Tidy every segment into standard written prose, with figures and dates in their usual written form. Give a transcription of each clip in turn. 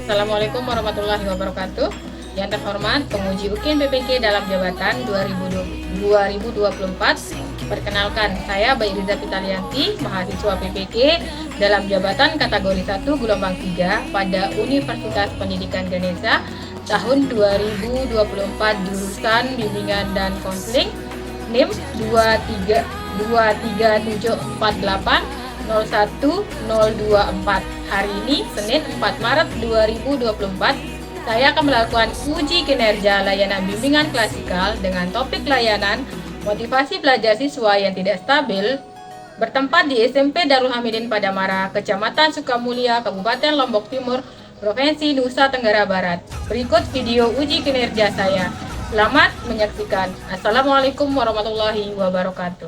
Assalamualaikum warahmatullahi wabarakatuh. Yang terhormat penguji UKIN PPK dalam jabatan 2024. Perkenalkan, saya Bayi Riza Pitalianti, mahasiswa PPK dalam jabatan kategori 1 gelombang 3 pada Universitas Pendidikan Ganesha tahun 2024, jurusan bimbingan dan konseling, NIM 23748010024. Hari ini Senin 4 Maret 2024, saya akan melakukan uji kinerja layanan bimbingan klasikal dengan topik layanan motivasi belajar siswa yang tidak stabil, bertempat di SMP Darul Hamidin Padamara, Kecamatan Sukamulya, Kabupaten Lombok Timur, Provinsi Nusa Tenggara Barat. Berikut video uji kinerja saya. Selamat menyaksikan. Assalamualaikum warahmatullahi wabarakatuh.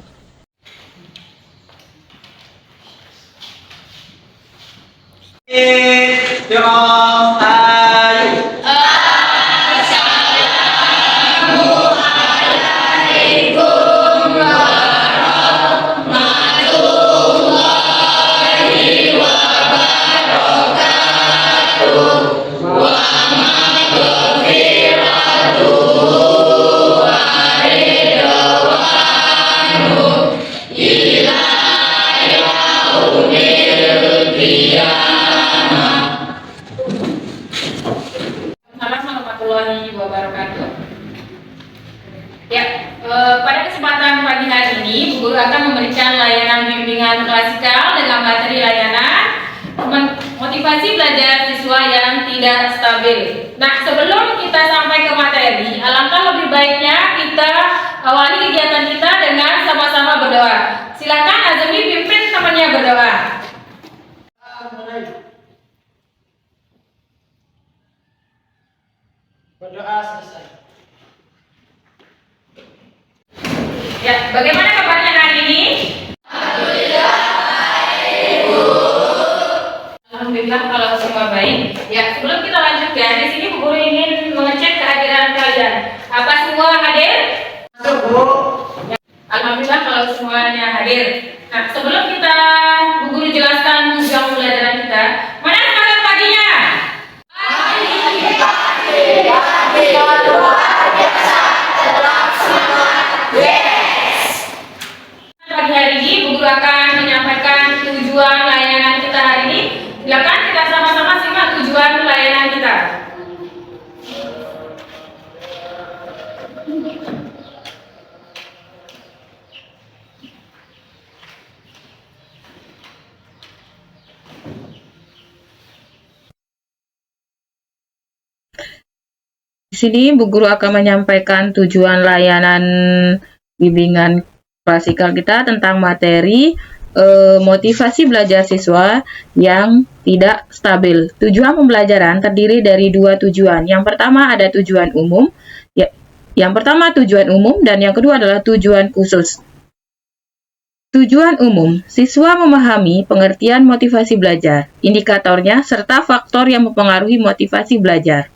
Wabarakatuh. Ya, pada kesempatan pagi hari ini, Bu Guru akan memberikan layanan bimbingan klasikal dengan materi layanan motivasi belajar siswa yang tidak stabil. Nah, sebelum kita sampai ke materi, alangkah lebih baiknya kita awali kegiatan kita dengan sama-sama berdoa. Silakan Azmi pimpin temannya berdoa. Berdoa selesai. Ya, bagaimana kabarnya hari ini? Alhamdulillah baik, Bu. Alhamdulillah kalau semua baik. Ya, sebelum kita lanjut ya, di sini Bu Guru ingin mengecek kehadiran kalian. Apa semua hadir? Masuk, Bu. Ya, alhamdulillah kalau semuanya hadir. Nah, sebelum kita Bu Guru jelaskan tujuan pembelajaran kita, mana semangat paginya? Pagi hari ini Bu Guru akan menyampaikan tujuan layanan kita hari ini. Silakan kita sama-sama simak tujuan layanan kita. Di sini Bu Guru akan menyampaikan tujuan layanan bimbingan klasikal kita tentang materi motivasi belajar siswa yang tidak stabil. Tujuan pembelajaran terdiri dari dua tujuan. Yang pertama ada tujuan umum, yang pertama tujuan umum dan yang kedua adalah tujuan khusus. Tujuan umum, siswa memahami pengertian motivasi belajar, indikatornya serta faktor yang mempengaruhi motivasi belajar.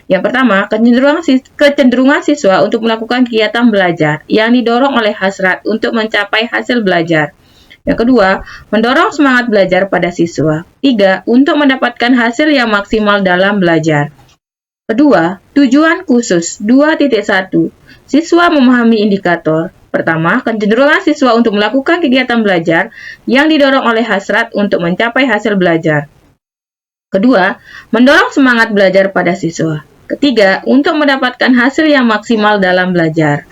Yang pertama, kecenderungan siswa untuk melakukan kegiatan belajar yang didorong oleh hasrat untuk mencapai hasil belajar. Yang kedua, mendorong semangat belajar pada siswa. 3. Untuk mendapatkan hasil yang maksimal dalam belajar. Kedua, tujuan khusus 2.1. Siswa memahami indikator. Pertama, kecenderungan siswa untuk melakukan kegiatan belajar yang didorong oleh hasrat untuk mencapai hasil belajar. Kedua, mendorong semangat belajar pada siswa. Ketiga, untuk mendapatkan hasil yang maksimal dalam belajar.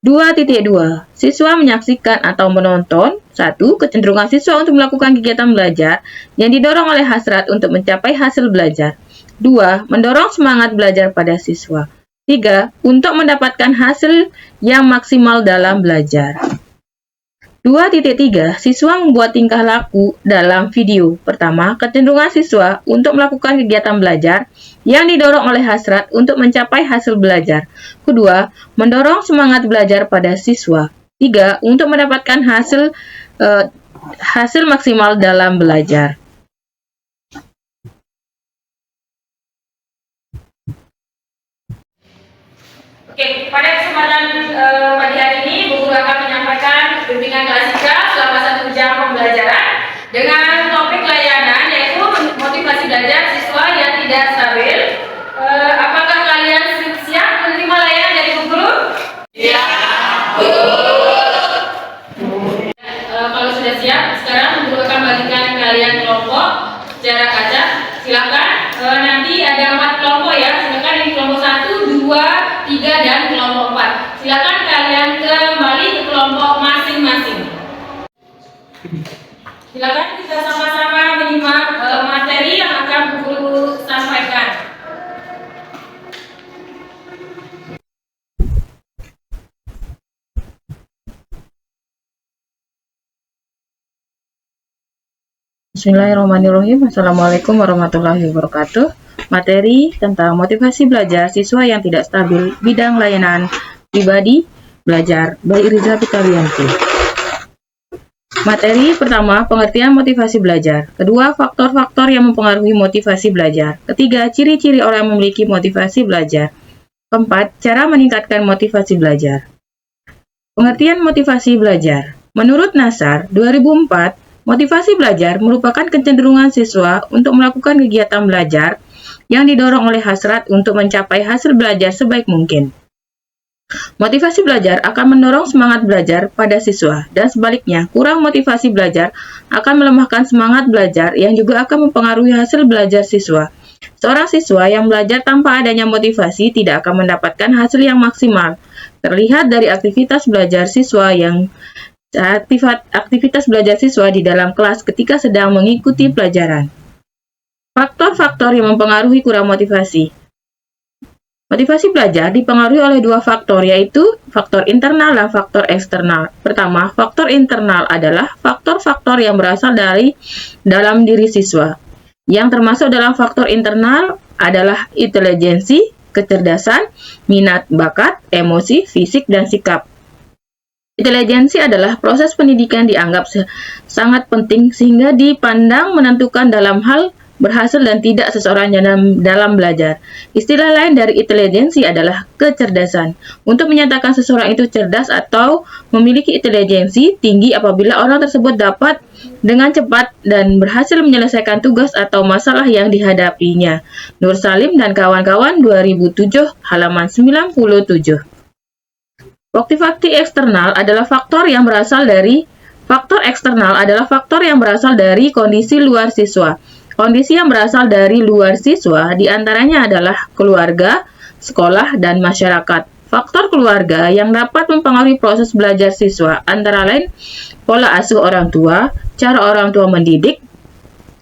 2.2. Siswa menyaksikan atau menonton. 1. Kecenderungan siswa untuk melakukan kegiatan belajar yang didorong oleh hasrat untuk mencapai hasil belajar. 2. Mendorong semangat belajar pada siswa. 3. Untuk mendapatkan hasil yang maksimal dalam belajar. 2.3. Siswa membuat tingkah laku dalam video. Pertama, kecenderungan siswa untuk melakukan kegiatan belajar yang didorong oleh hasrat untuk mencapai hasil belajar. Kedua, mendorong semangat belajar pada siswa. 3. Untuk mendapatkan hasil maksimal dalam belajar. Oke, pada kesempatan pagi hari ini Bu Guru akan menyampaikan bimbingan klasikal selama 1 jam pembelajaran dengan topik layanan yaitu motivasi belajar siswa yang tidak Silakan kalian kembali ke kelompok masing-masing. Silakan kita sama-sama menyimak materi yang akan guru sampaikan. Bismillahirrahmanirrahim. Assalamualaikum warahmatullahi wabarakatuh. Materi tentang motivasi belajar siswa yang tidak stabil bidang layanan pribadi belajar by Iriza Pitalianti. Materi pertama, pengertian motivasi belajar. Kedua, faktor-faktor yang mempengaruhi motivasi belajar. Ketiga, ciri-ciri orang yang memiliki motivasi belajar. Keempat, cara meningkatkan motivasi belajar. Pengertian motivasi belajar. Menurut Nasar, 2004, motivasi belajar merupakan kecenderungan siswa untuk melakukan kegiatan belajar yang didorong oleh hasrat untuk mencapai hasil belajar sebaik mungkin. Motivasi belajar akan mendorong semangat belajar pada siswa, dan sebaliknya, kurang motivasi belajar akan melemahkan semangat belajar yang juga akan mempengaruhi hasil belajar siswa. Seorang siswa yang belajar tanpa adanya motivasi tidak akan mendapatkan hasil yang maksimal. Terlihat dari aktivitas belajar siswa di dalam kelas ketika sedang mengikuti pelajaran. Faktor-faktor yang mempengaruhi kurang motivasi. Motivasi belajar dipengaruhi oleh dua faktor, yaitu faktor internal dan faktor eksternal. Pertama, faktor internal adalah faktor-faktor yang berasal dari dalam diri siswa. Yang termasuk dalam faktor internal adalah intelijensi, kecerdasan, minat, bakat, emosi, fisik, dan sikap. Intelijensi adalah proses pendidikan dianggap sangat penting sehingga dipandang menentukan dalam hal berhasil dan tidak seseorang dalam belajar. Istilah lain dari intelijensi adalah kecerdasan. Untuk menyatakan seseorang itu cerdas atau memiliki intelijensi tinggi apabila orang tersebut dapat dengan cepat dan berhasil menyelesaikan tugas atau masalah yang dihadapinya. Nur Salim dan kawan-kawan 2007 halaman 97. Faktor eksternal adalah faktor yang berasal dari kondisi luar siswa. Kondisi yang berasal dari luar siswa diantaranya adalah keluarga, sekolah, dan masyarakat. Faktor keluarga yang dapat mempengaruhi proses belajar siswa antara lain pola asuh orang tua, cara orang tua mendidik,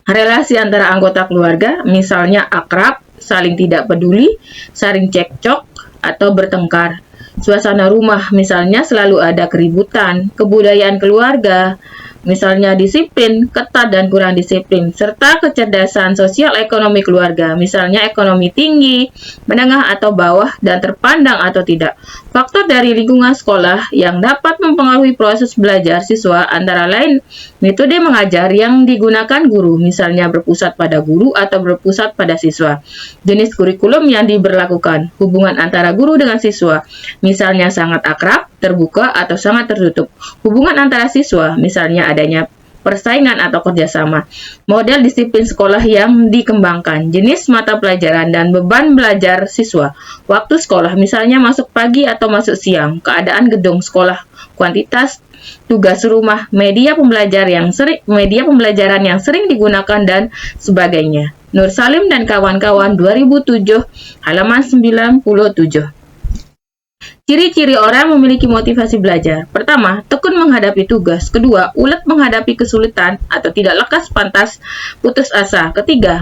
relasi antara anggota keluarga, misalnya akrab, saling tidak peduli, saling cekcok, atau bertengkar. Suasana rumah, misalnya selalu ada keributan, kebudayaan keluarga, misalnya disiplin, ketat dan kurang disiplin, serta kecerdasan sosial ekonomi keluarga, misalnya ekonomi tinggi, menengah atau bawah, dan terpandang atau tidak. Faktor dari lingkungan sekolah yang dapat mempengaruhi proses belajar siswa antara lain metode mengajar yang digunakan guru, misalnya berpusat pada guru atau berpusat pada siswa. Jenis kurikulum yang diberlakukan, hubungan antara guru dengan siswa, misalnya sangat akrab, terbuka, atau sangat tertutup. Hubungan antara siswa, misalnya adanya persaingan atau kerjasama. Model disiplin sekolah yang dikembangkan, jenis mata pelajaran dan beban belajar siswa. Waktu sekolah, misalnya masuk pagi atau masuk siang. Keadaan gedung sekolah, kuantitas tugas rumah, media pembelajaran yang sering digunakan, dan sebagainya. Nur Salim dan kawan-kawan 2007 halaman 97. Ciri-ciri orang memiliki motivasi belajar. Pertama, tekun menghadapi tugas. Kedua, ulet menghadapi kesulitan atau tidak lekas pantas putus asa. Ketiga,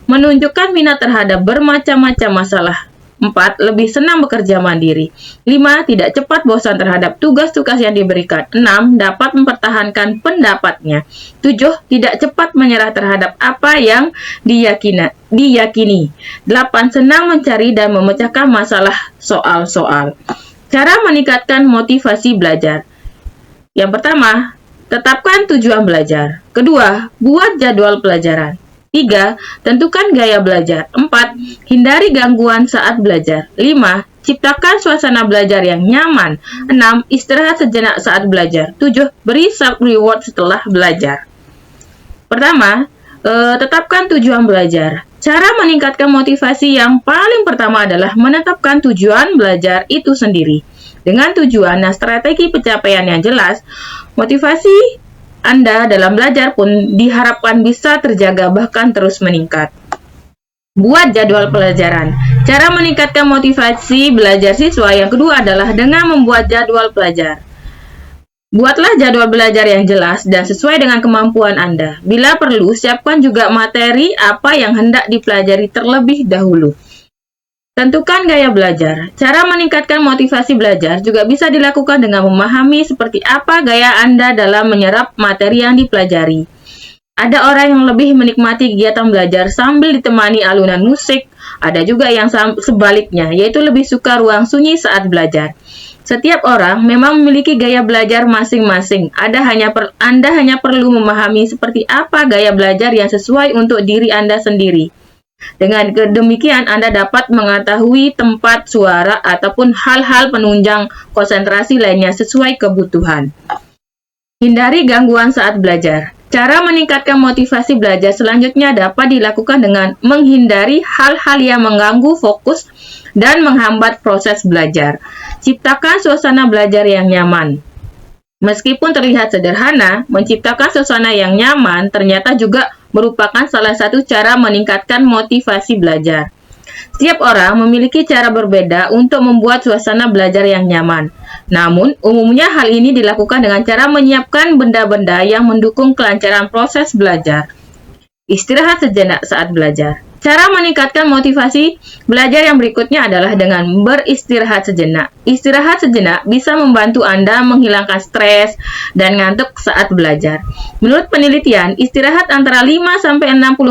menunjukkan minat terhadap bermacam-macam masalah. 4. Lebih senang bekerja mandiri. 5. Tidak cepat bosan terhadap tugas-tugas yang diberikan. 6. Dapat mempertahankan pendapatnya. 7. Tidak cepat menyerah terhadap apa yang diyakini. 8. Senang mencari dan memecahkan masalah soal-soal. Cara meningkatkan motivasi belajar. Yang pertama, tetapkan tujuan belajar. Kedua, buat jadwal pelajaran. 3. Tentukan gaya belajar. 4. Hindari gangguan saat belajar. 5. Ciptakan suasana belajar yang nyaman. 6. Istirahat sejenak saat belajar. 7. Beri self-reward setelah belajar. Pertama, tetapkan tujuan belajar. Cara meningkatkan motivasi yang paling pertama adalah menetapkan tujuan belajar itu sendiri. Dengan tujuan dan strategi pencapaian yang jelas, motivasi Anda dalam belajar pun diharapkan bisa terjaga bahkan terus meningkat. Buat jadwal pelajaran. Cara meningkatkan motivasi belajar siswa yang kedua adalah dengan membuat jadwal belajar. Buatlah jadwal belajar yang jelas dan sesuai dengan kemampuan Anda. Bila perlu, siapkan juga materi apa yang hendak dipelajari terlebih dahulu. Tentukan gaya belajar. Cara meningkatkan motivasi belajar juga bisa dilakukan dengan memahami seperti apa gaya Anda dalam menyerap materi yang dipelajari. Ada orang yang lebih menikmati kegiatan belajar sambil ditemani alunan musik. Ada juga yang sebaliknya, yaitu lebih suka ruang sunyi saat belajar. Setiap orang memang memiliki gaya belajar masing-masing. Anda hanya perlu memahami seperti apa gaya belajar yang sesuai untuk diri Anda sendiri. Dengan demikian, Anda dapat mengetahui tempat suara ataupun hal-hal penunjang konsentrasi lainnya sesuai kebutuhan. Hindari gangguan saat belajar. Cara meningkatkan motivasi belajar selanjutnya dapat dilakukan dengan menghindari hal-hal yang mengganggu fokus dan menghambat proses belajar. Ciptakan suasana belajar yang nyaman. Meskipun terlihat sederhana, menciptakan suasana yang nyaman ternyata juga merupakan salah satu cara meningkatkan motivasi belajar. Setiap orang memiliki cara berbeda untuk membuat suasana belajar yang nyaman. Namun, umumnya hal ini dilakukan dengan cara menyiapkan benda-benda yang mendukung kelancaran proses belajar. Istirahat sejenak saat belajar. Cara meningkatkan motivasi belajar yang berikutnya adalah dengan beristirahat sejenak. Istirahat sejenak bisa membantu Anda menghilangkan stres dan ngantuk saat belajar. Menurut penelitian, istirahat antara 5-60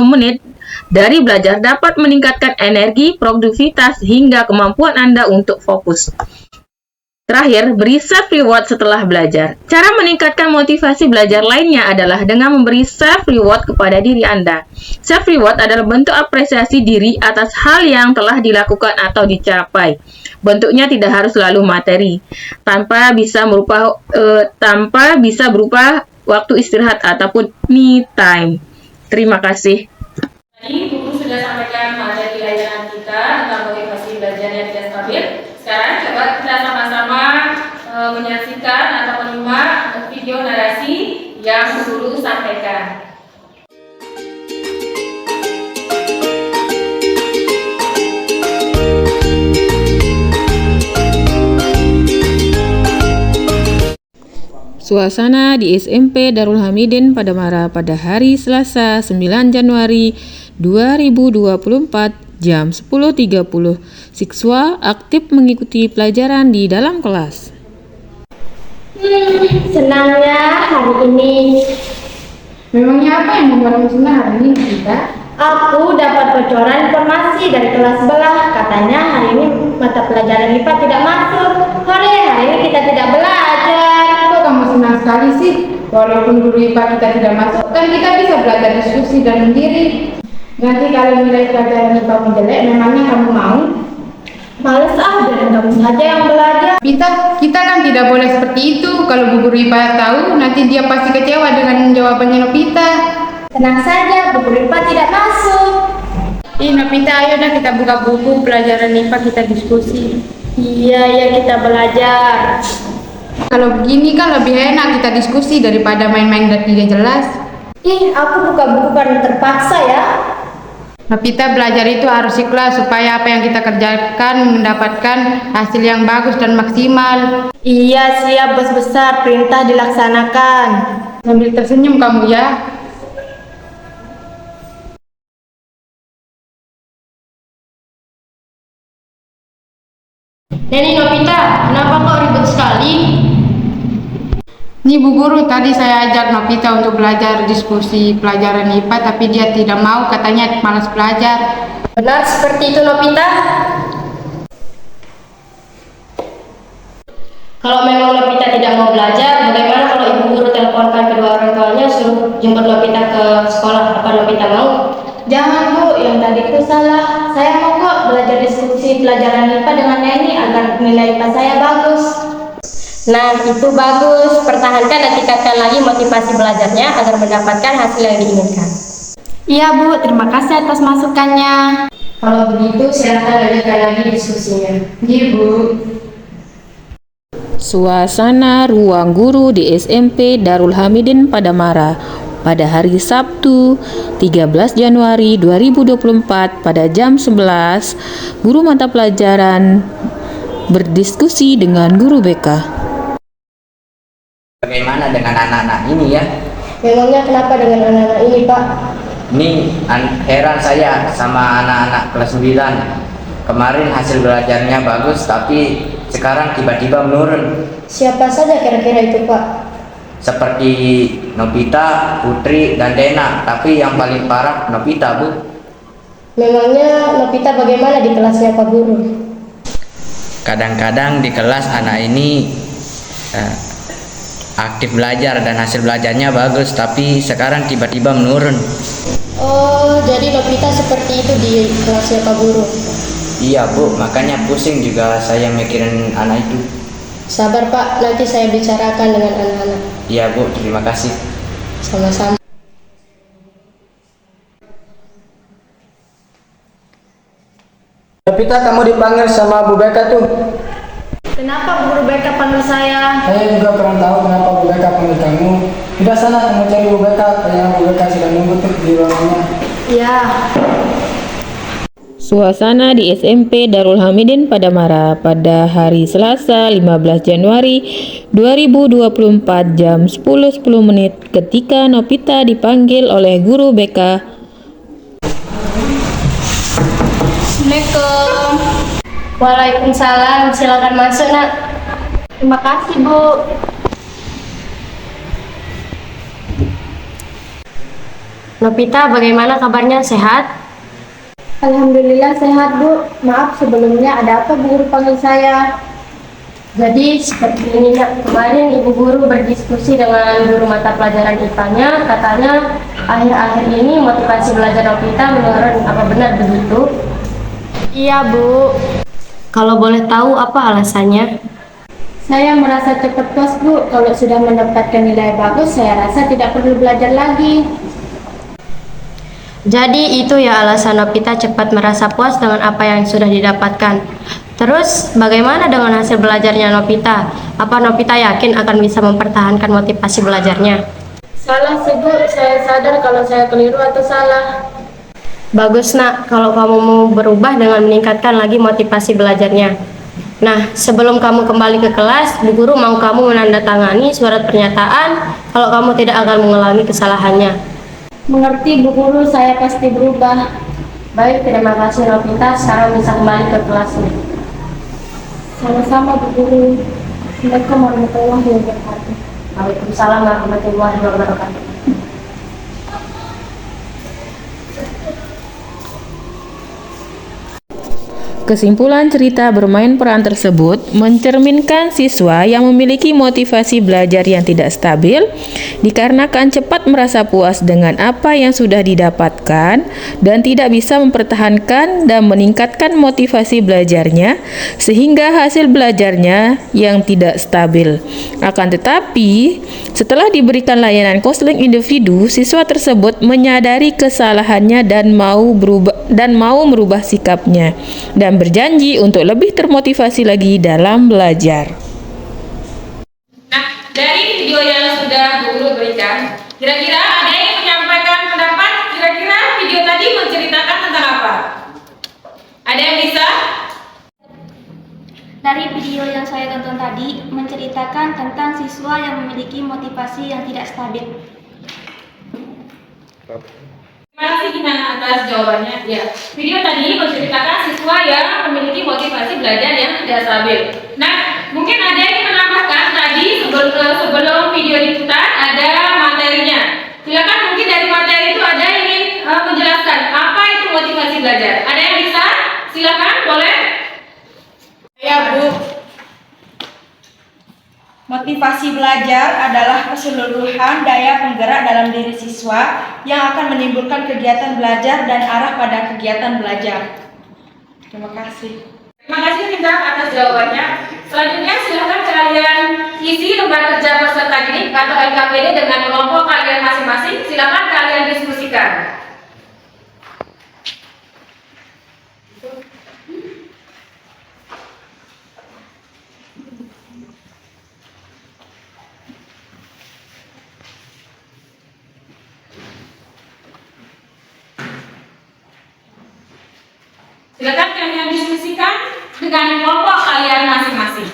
menit dari belajar dapat meningkatkan energi, produktivitas, hingga kemampuan Anda untuk fokus. Terakhir, beri self-reward setelah belajar. Cara meningkatkan motivasi belajar lainnya adalah dengan memberi self-reward kepada diri Anda. Self-reward adalah bentuk apresiasi diri atas hal yang telah dilakukan atau dicapai. Bentuknya tidak harus selalu materi, tanpa bisa berupa waktu istirahat ataupun me time. Terima kasih. Tadi Guru sudah sampaikan materi layanan kita tentang motivasi belajar yang tidak stabil. Sekarang coba kita sama-sama menyaksikan atau menyimak video narasi yang Guru sampaikan. Suasana di SMP Darul Hamidin Padamara pada hari Selasa 9 Januari 2024 jam 10.30. Siswa aktif mengikuti pelajaran di dalam kelas. Senangnya hari ini. Memangnya apa yang membuatmu senang hari ini, Kita? Aku dapat bocoran informasi dari kelas sebelah. Katanya hari ini mata pelajaran IPA tidak masuk. Hore, hari ini kita tidak belajar. Kok kamu senang sekali sih? Walaupun guru IPA kita tidak masuk, kan kita bisa belajar diskusi dan mandiri. Nanti kalau nilai pelajaran IPA jelek, memangnya kamu mau? Males biarin kamu saja yang belajar. Kita kan tidak boleh seperti itu. Kalau bu guru IPA tahu, nanti dia pasti kecewa dengan jawabannya Nopita. Tenang saja, bu guru IPA tidak masuk. Nopita, ayo dah kita buka buku pelajaran IPA, kita diskusi. Iya, kita belajar. Kalau begini kan lebih enak kita diskusi daripada main-main dan tidak jelas. Aku buka buku karena terpaksa ya. Nopita, belajar itu harus ikhlas supaya apa yang kita kerjakan mendapatkan hasil yang bagus dan maksimal. Iya, siap bos besar, perintah dilaksanakan. Sambil tersenyum kamu ya. Neni Nopita, kenapa kok ribut sekali? Nih Bu Guru, tadi saya ajak Nopita untuk belajar diskusi pelajaran IPA, tapi dia tidak mau, katanya malas belajar. Benar seperti itu Nopita? Kalau memang Nopita tidak mau belajar, bagaimana kalau Ibu Guru teleponkan kedua orang tuanya suruh jemput Nopita ke sekolah? Apa Nopita mau? Jangan Bu, yang tadi itu salah. Saya mau kok belajar diskusi pelajaran IPA dengan Neni agar nilai IPA saya bagus. Nah, itu bagus. Pertahankan dan tingkatkan lagi motivasi belajarnya agar mendapatkan hasil yang diinginkan. Iya Bu, terima kasih atas masukannya. Kalau begitu, silakan lanjutkan lagi diskusinya. Iya Bu. Suasana ruang guru di SMP Darul Hamidin Padamara. pada hari Sabtu 13 Januari 2024 pada jam 11, guru mata pelajaran berdiskusi dengan guru BK. Bagaimana dengan anak-anak ini ya? Memangnya kenapa dengan anak-anak ini, Pak? Ini heran saya sama anak-anak kelas 9. Kemarin hasil belajarnya bagus, tapi sekarang tiba-tiba menurun. Siapa saja kira-kira itu, Pak? Seperti Nobita, Putri, dan Dena. Tapi yang paling parah Nobita, Bu. Memangnya Nobita bagaimana di kelasnya, Pak Guru? Kadang-kadang di kelas anak ini aktif belajar dan hasil belajarnya bagus, tapi sekarang tiba-tiba menurun. Oh, jadi Nobita seperti itu di kelasnya Pak Guru? Iya, Bu, makanya pusing juga saya mikirin anak itu. Sabar, Pak, nanti saya bicarakan dengan anak-anak. Iya, Bu, terima kasih. Sama-sama. Nobita, kamu dipanggil sama Bu Beka tuh. Kenapa Guru BK panggil saya? Saya juga kurang tahu kenapa Bu Beka panggil kamu. Sudah sana kamu cari Bu Beka, kayaknya Bu Beka sedang nunggu tuh di ruangannya. Iya. Suasana di SMP Darul Hamidin Padamara pada hari Selasa 15 Januari 2024 jam 10.10 menit ketika Nobita dipanggil oleh guru BK. Assalamualaikum. Waalaikumsalam. Silakan masuk, Nak. Terima kasih, Bu. Nobita, bagaimana kabarnya? Sehat? Alhamdulillah sehat, Bu. Maaf sebelumnya, ada apa Bu Guru panggil saya? Jadi seperti ini, Nak. Kemarin Ibu Guru berdiskusi dengan guru mata pelajaran IPA-nya. Katanya akhir-akhir ini motivasi belajar Nobita menurun. Apa benar begitu? Iya, Bu. Kalau boleh tahu apa alasannya? Saya merasa cepat puas, Bu. Kalau sudah mendapatkan nilai bagus, saya rasa tidak perlu belajar lagi. Jadi itu ya alasan Nobita cepat merasa puas dengan apa yang sudah didapatkan. Terus bagaimana dengan hasil belajarnya Nobita? Apa Nobita yakin akan bisa mempertahankan motivasi belajarnya? Salah sih, Bu. Saya sadar kalau saya keliru atau salah. Bagus, Nak, kalau kamu mau berubah dengan meningkatkan lagi motivasi belajarnya. Nah, sebelum kamu kembali ke kelas, Bu Guru mau kamu menandatangani surat pernyataan kalau kamu tidak akan mengulangi kesalahannya. Mengerti, Bu Guru. Saya pasti berubah. Baik, terima kasih Nobita. Sekarang bisa kembali ke kelasnya. Sama-sama, Bu Guru. Assalamualaikum warahmatullahi wabarakatuh. Waalaikumsalam warahmatullahi wabarakatuh. Kesimpulan cerita bermain peran tersebut mencerminkan siswa yang memiliki motivasi belajar yang tidak stabil dikarenakan cepat merasa puas dengan apa yang sudah didapatkan dan tidak bisa mempertahankan dan meningkatkan motivasi belajarnya sehingga hasil belajarnya yang tidak stabil. Akan tetapi, setelah diberikan layanan konseling individu, siswa tersebut menyadari kesalahannya dan mau merubah sikapnya dan berjanji untuk lebih termotivasi lagi dalam belajar. Nah, dari video yang sudah Bu Guru berikan, kira-kira ada yang menyampaikan pendapat? Kira-kira video tadi menceritakan tentang apa? Ada yang bisa? Dari video yang saya tonton tadi menceritakan tentang siswa yang memiliki motivasi yang tidak stabil. Terima kasih Gina atas jawabannya. Ya, video tadi menceritakan siswa yang memiliki motivasi belajar yang tidak stabil. Nah, mungkin ada yang menambahkan tadi sebelum video diputar ada materinya. Silakan mungkin dari materi itu ada yang ingin menjelaskan apa itu motivasi belajar. Ada yang bisa? Silakan, boleh. Ya, Bu. Motivasi belajar adalah keseluruhan daya penggerak dalam diri siswa yang akan menimbulkan kegiatan belajar dan arah pada kegiatan belajar. Terima kasih. Terima kasih Linda atas jawabannya. Selanjutnya silakan kalian isi lembar kerja peserta didik atau LKPD dengan kelompok kalian masing-masing. Silakan kalian diskusikan. Silakan kalian diskusikan dengan kelompok kalian masing-masing.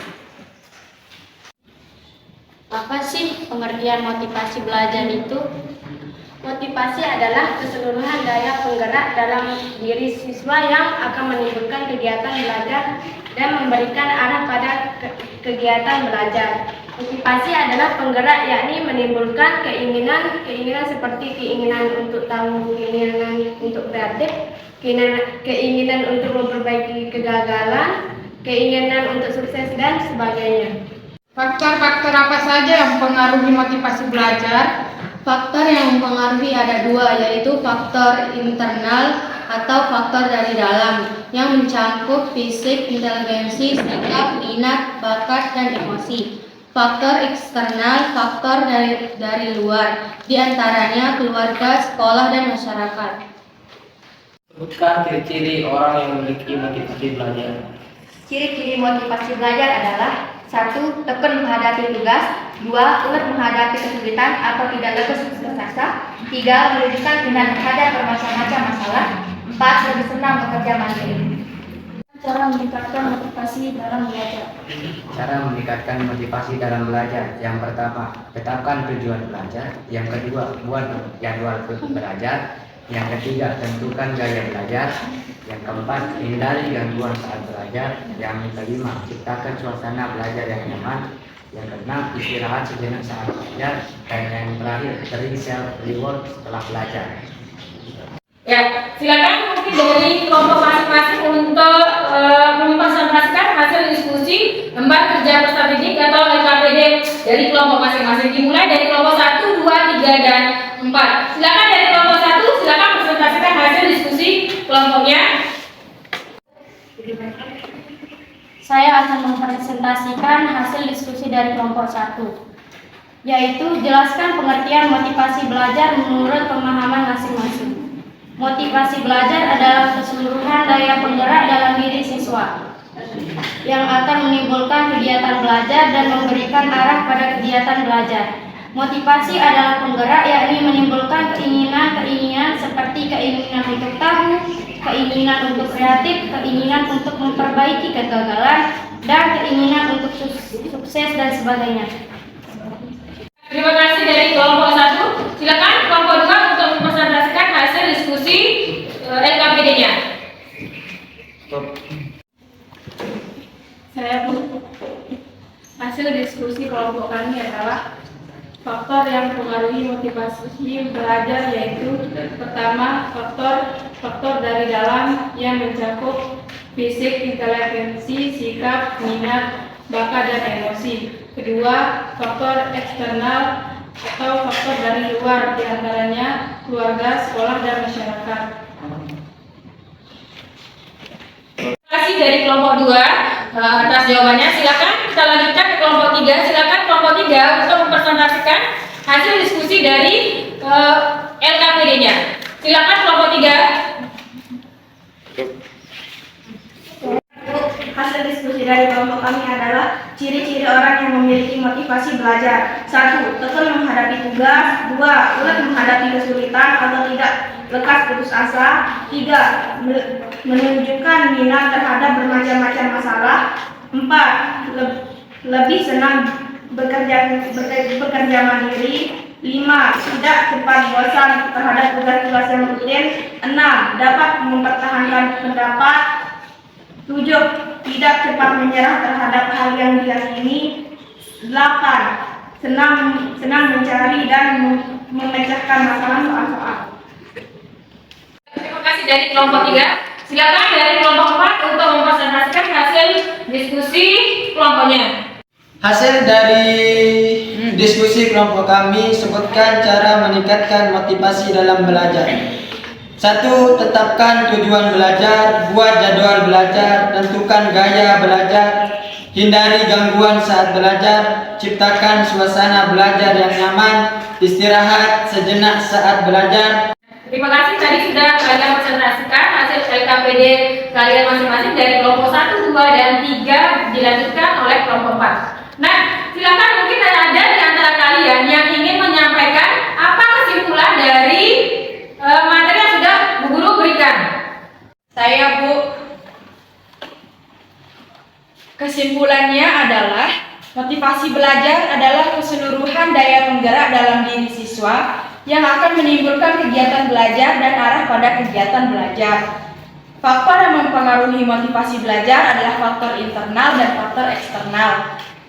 Apa sih pengertian motivasi belajar itu? Motivasi adalah keseluruhan daya penggerak dalam diri siswa yang akan menimbulkan kegiatan belajar dan memberikan arah pada kegiatan belajar. Motivasi adalah penggerak, yakni menimbulkan keinginan seperti keinginan untuk tahu, keinginan untuk kreatif, keinginan untuk memperbaiki kegagalan, keinginan untuk sukses dan sebagainya. Faktor-faktor apa saja yang mempengaruhi motivasi belajar? Faktor yang mempengaruhi ada dua, yaitu faktor internal atau faktor dari dalam yang mencakup fisik, inteligensi, sikap, minat, bakat, dan emosi. Faktor eksternal, faktor dari luar, diantaranya keluarga, sekolah, dan masyarakat. Sebutkan ciri-ciri orang yang memiliki motivasi belajar. Ciri-ciri motivasi belajar adalah 1. Tekun menghadapi tugas. 2. Ulet menghadapi kesulitan atau tidak lepas terasa. 3. Menunjukkan minat terhadap bermacam-macam masalah. 4. Lebih senang bekerja mandiri. Cara meningkatkan motivasi dalam belajar. Cara meningkatkan motivasi dalam belajar. Yang pertama, tetapkan tujuan belajar. Yang kedua, buat jadwal belajar. Yang ketiga, tentukan gaya belajar. Yang keempat, hindari gangguan saat belajar. Yang kelima, ciptakan suasana belajar yang nyaman. Yang keenam, istirahat sejenak saat belajar. Dan yang terakhir, beri self reward setelah belajar. Ya, silakan mungkin dari kelompok masing-masing untuk mempresentasikan hasil diskusi lembar kerja strategik atau LKPD dari kelompok masing-masing. Dimulai dari kelompok 1, 2, 3, dan 4. Silakan dari kelompok 1, silakan presentasikan hasil diskusi kelompoknya. Saya akan mempresentasikan hasil diskusi dari kelompok 1, yaitu jelaskan pengertian motivasi belajar menurut pemahaman masing-masing. Motivasi belajar adalah keseluruhan daya penggerak dalam diri siswa yang akan menimbulkan kegiatan belajar dan memberikan arah pada kegiatan belajar. Motivasi adalah penggerak, yakni menimbulkan keinginan seperti keinginan untuk tahu, keinginan untuk kreatif, keinginan untuk memperbaiki kegagalan, dan keinginan untuk sukses dan sebagainya. Terima kasih dari kelompok 1. Silakan kelompok 2 untuk mempresentasikan hasil diskusi LKPD-nya. Hasil diskusi kelompok kami adalah faktor yang mempengaruhi motivasi belajar, yaitu pertama, faktor dari dalam yang mencakup fisik, inteligensi, sikap, minat, bakat, dan emosi. Kedua, faktor eksternal atau faktor dari luar, diantaranya keluarga, sekolah, dan masyarakat. Terima kasih dari kelompok 2 atas jawabannya. Silakan kita lanjutkan ke kelompok 3. Silakan kelompok 3 untuk mempresentasikan hasil diskusi dari LKPD-nya. Silakan kelompok 3. Hasil diskusi dari kelompok kami adalah ciri-ciri orang yang memiliki motivasi belajar. 1. Tekun menghadapi tugas. 2. Ulet menghadapi kesulitan atau tidak lekas putus asa. 3. Menunjukkan minat terhadap bermacam-macam masalah. 4. Lebih senang bekerja mandiri. 5. Tidak cepat bosan terhadap tugas-tugas yang rutin. 6. Dapat mempertahankan pendapat. 7. Tidak cepat menyerah terhadap hal yang diyakini. 8. Senang mencari dan memecahkan masalah soal-soal. Terima kasih dari kelompok 3. Silakan dari kelompok 4 untuk mempresentasikan hasil diskusi kelompoknya. Hasil dari diskusi kelompok kami, sebutkan cara meningkatkan motivasi dalam belajar. 1. Tetapkan tujuan belajar. Buat jadwal belajar. Tentukan gaya belajar. Hindari gangguan saat belajar. Ciptakan suasana belajar yang nyaman. Istirahat sejenak saat belajar. Terima kasih, tadi sudah kalian presentasikan hasil LKPD kalian masing-masing dari kelompok 1, 2, dan 3 dilanjutkan oleh kelompok 4. Nah, silakan mungkin ada di antara kalian yang ingin menyampaikan apa kesimpulan dari materi yang sudah Bu Guru berikan. Saya, Bu, Kesimpulannya adalah motivasi belajar adalah keseluruhan daya penggerak dalam diri siswa yang akan menimbulkan kegiatan belajar dan arah pada kegiatan belajar. Faktor yang mempengaruhi motivasi belajar adalah faktor internal dan faktor eksternal.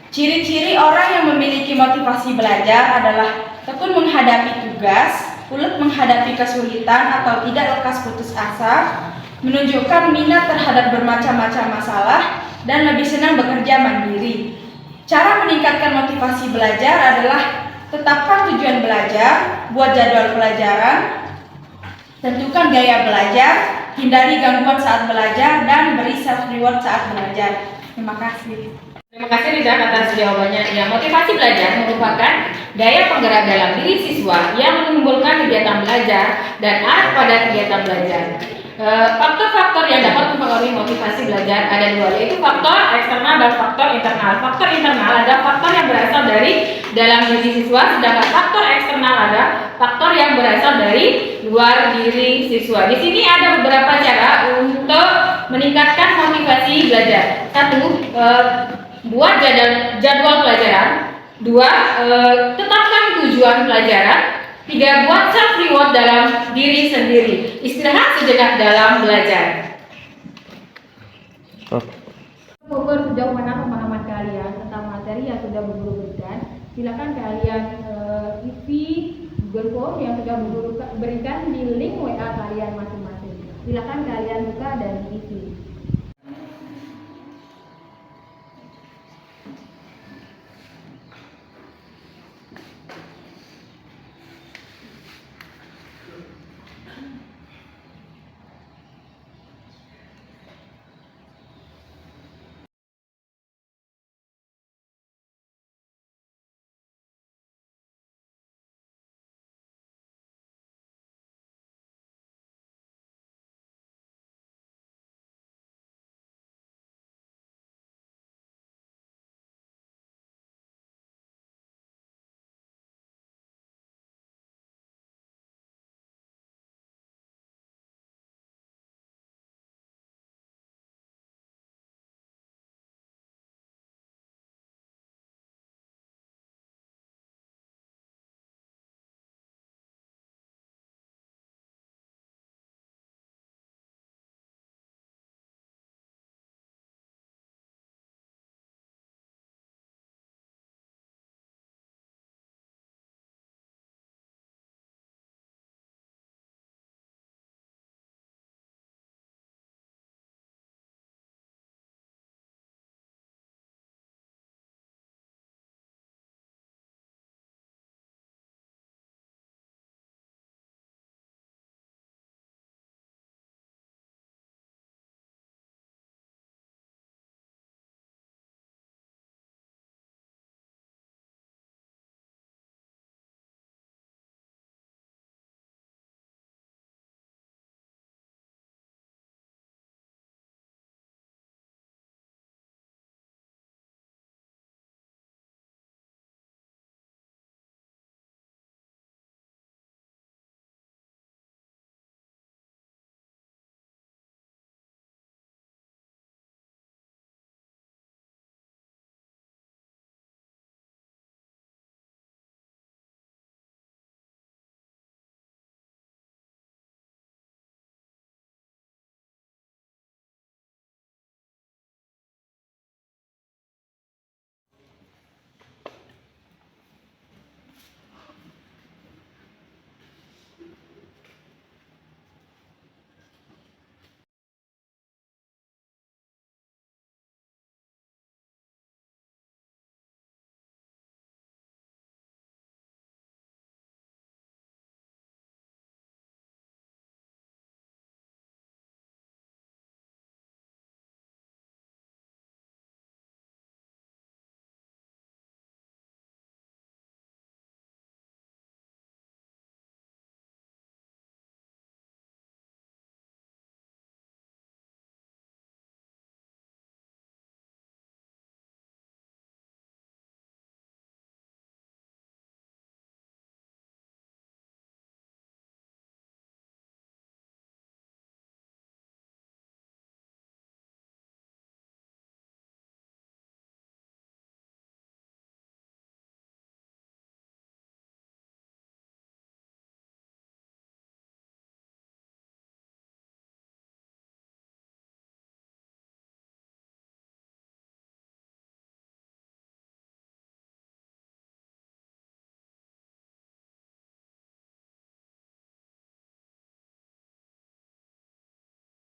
Ciri-ciri orang yang memiliki motivasi belajar adalah tekun menghadapi tugas, ulet menghadapi kesulitan atau tidak lekas putus asa, menunjukkan minat terhadap bermacam-macam masalah, dan lebih senang bekerja mandiri. Cara meningkatkan motivasi belajar adalah tetapkan tujuan belajar, buat jadwal pelajaran, tentukan gaya belajar, hindari gangguan saat belajar, dan beri self reward saat belajar. Terima kasih. Terima kasih Rida atas jawabannya. Ya, motivasi belajar merupakan daya penggerak dalam diri siswa yang menimbulkan kegiatan belajar dan arah pada kegiatan belajar. Faktor-faktor yang dapat mempengaruhi motivasi belajar ada dua, yaitu faktor eksternal dan faktor internal. Faktor internal adalah faktor yang berasal dari dalam diri siswa, sedangkan faktor eksternal adalah faktor yang berasal dari luar diri siswa. Di sini ada beberapa cara untuk meningkatkan motivasi belajar. Satu, buat jadwal pelajaran. Dua, tetapkan tujuan pelajaran. Tiga, buat self reward dalam diri sendiri. Istirahat sejenak dalam belajar. Bogor, sejauh mana pemahaman kalian tentang materi yang sudah Bu Guru berikan? Silakan kalian isi Google Form yang sudah Bu Guru berikan di link WA kalian masing-masing. Silakan kalian buka dan isi.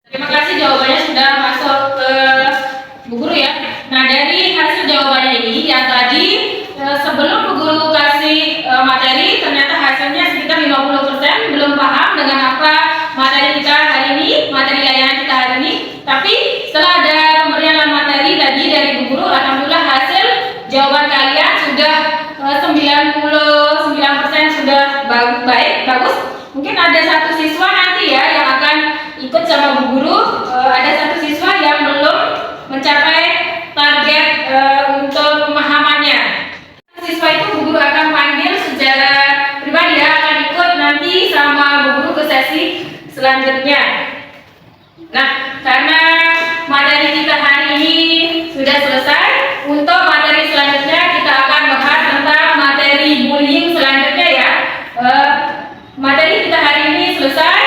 Terima kasih, jawabannya sudah masuk ke Bu Guru ya. Nah, dari hasil jawabannya ini yang tadi sebelum Bu Guru kasih materi, ternyata hasilnya sekitar 50% belum paham dengan apa materi kita hari ini, materi layanan kita hari ini. Tapi setelah ada pemberian materi tadi dari Bu Guru, alhamdulillah hasil jawaban kalian sudah 99% sudah bagus. Mungkin ada satu siswa nanti ya yang akan ikut sama Bu Guru, ada satu siswa yang belum mencapai target untuk pemahamannya. Siswa itu Bu Guru akan panggil secara pribadi ya, akan ikut nanti sama Bu Guru ke sesi selanjutnya. Nah, karena materi kita hari ini sudah selesai, untuk materi selanjutnya kita akan bahas tentang materi bullying selanjutnya ya. Materi kita hari ini selesai.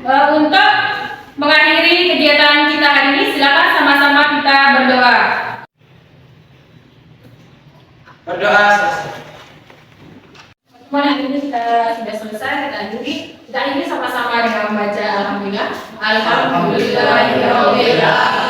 Untuk mengakhiri kegiatan kita hari ini, silakan sama-sama kita berdoa. Berdoa. Pertemuan hari ini kita sudah selesai, kita akhiri sama-sama dengan membaca alhamdulillah. Alhamdulillah.